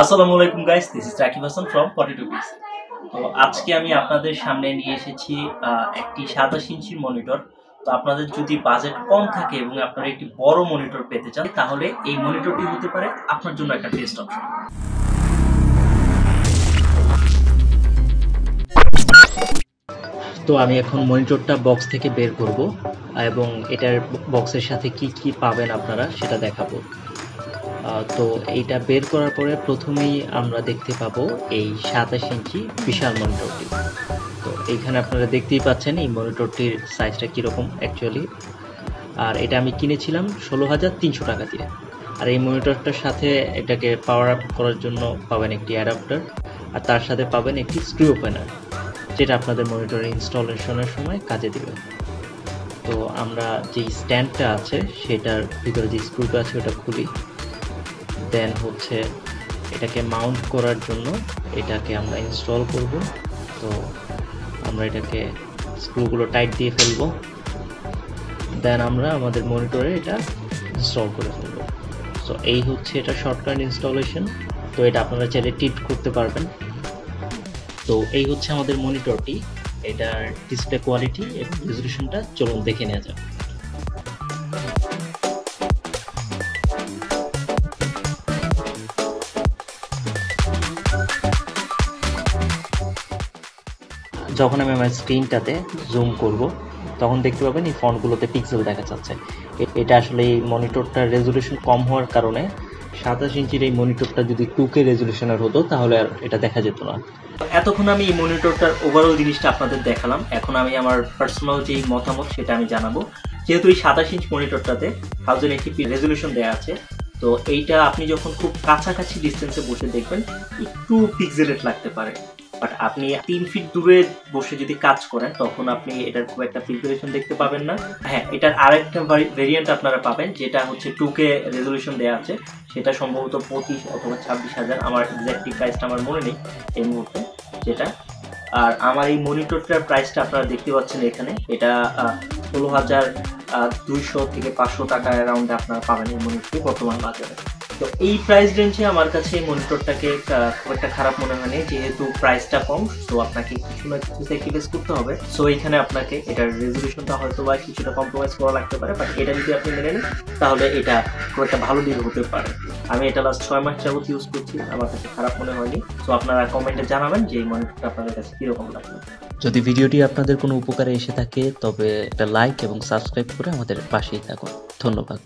আসসালামু আলাইকুম guys, this is Rakib Hasan from potato piece. তো আজকে আমি আপনাদের সামনে নিয়ে এসেছি একটি 27 ইঞ্চির মনিটর। তো আপনাদের যদি বাজেট কম থাকে এবং আপনারা একটি বড় মনিটর পেতে চান, তাহলে এই মনিটরটি হতে পারে আপনার জন্য একটা বেস্ট অপশন। তো আমি এখন মনিটরটা বক্স থেকে বের করব এবং এটার বক্সের সাথে কি কি পাবেন আপনারা সেটা দেখাবো। তো এইটা বের করার পরে প্রথমেই আমরা দেখতে পাবো এই 27 ইঞ্চি বিশাল মনিটরটি। তো এইখানে আপনারা দেখতেই পাচ্ছেন এই মনিটরটির সাইজটা কীরকম অ্যাকচুয়ালি। আর এটা আমি কিনেছিলাম 16,300 টাকা দিয়ে। আর এই মনিটরটার সাথে এটাকে পাওয়ার আপ করার জন্য পাবেন একটি অ্যাডাপ্টার, আর তার সাথে পাবেন একটি স্ক্রু ওপেনার, যেটা আপনাদের মনিটরের ইনস্টলেশনের সময় কাজে দেবে। তো আমরা যেই স্ট্যান্ডটা আছে সেটার ভিতরে যে স্ক্রুটা আছে ওটা খুলি। দেন হচ্ছে এটাকে মাউন্ট করার জন্য এটাকে আমরা ইনস্টল করব। তো আমরা এটাকে স্ক্রুগুলো টাইট দিয়ে ফেলবো। দেন আমরা আমাদের মনিটরে এটা ইনস্টল করে ফেলবো। সো এই হচ্ছে এটা শর্টকাট ইনস্টলেশন। তো এটা আপনারা চাইলে টিল্ট করতে পারবেন। তো এই হচ্ছে আমাদের মনিটরটি, এটার ডিসপ্লে কোয়ালিটি এবং রেজোলিউশনটা চলুন দেখে নেওয়া যাক। যখন আমি আমার স্ক্রিনটাতে জুম করব তখন দেখতে পাবেন এই ফন্টগুলোতে পিক্সেল দেখা যাচ্ছে। এটা আসলে এই মনিটরটার রেজোলিউশন কম হওয়ার কারণে 27 ইঞ্চির এই মনিটরটা যদি 2K রেজোলিউশনের হতো তাহলে আর এটা দেখা যেত না। এতক্ষণ আমি এই মনিটরটার ওভারঅল জিনিসটা আপনাদের দেখালাম। এখন আমি আমার পার্সোনাল যেই মতামত সেটা আমি জানাবো। যেহেতু এই 27 ইঞ্চ মনিটরটাতে 1080p রেজোলিউশন দেওয়া আছে, তো এইটা আপনি যখন খুব কাছাকাছি ডিস্টেন্সে বসে দেখবেন একটু পিক্সেলেট লাগতে পারে। বাট আপনি 3 ফিট দূরে বসে যদি কাজ করেন তখন আপনি এটার খুব একটা পিক্সেলেশন দেখতে পাবেন না। হ্যাঁ, এটার আরেকটা ভেরিয়েন্ট আপনারা পাবেন যেটা হচ্ছে 2K রেজোলিউশন দেওয়া আছে, সেটা সম্ভবত 25 অথবা 26,000, আমার এক্স্যাক্টলি প্রাইসটা আমার মনে নেই এই মুহূর্তে যেটা। আর আমার এই মনিটরটার প্রাইসটা আপনারা দেখতে পাচ্ছেন এখানে, এটা 16,200 থেকে 500 টাকা অ্যারাউন্ডে আপনারা পাবেন এই মনিটরটি বর্তমান বাজারে। তো এই প্রাইস রেঞ্জে আমার কাছে এই মনিটরটাকে খুব একটা খারাপ মনে হয়নি, যেহেতু প্রাইসটা কম। সো আপনাকে কিছু না কিছু স্যাক্রিফাইস করতে হবে। সো এইখানে আপনাকে এটার রেজোলিউশনটা হয়তো বা কিছুটা কম্প্রোমাইজ করা লাগতে পারে, বাট এটা যদি আপনি মেনে নেন তাহলে এটা খুব একটা ভালো দিক হতে পারে। আমি এটা লাস্ট 6 মাস যাবত ইউজ করছি, আমার কাছে খারাপ মনে হয়নি। সো আপনারা কমেন্টে জানাবেন যে এই মনিটরটা আপনাদের কাছে কীরকম লাগলো। যদি ভিডিওটি আপনাদের কোনো উপকারে এসে থাকে তবে একটা লাইক এবং সাবস্ক্রাইব করে আমাদের পাশেই থাকুন। ধন্যবাদ।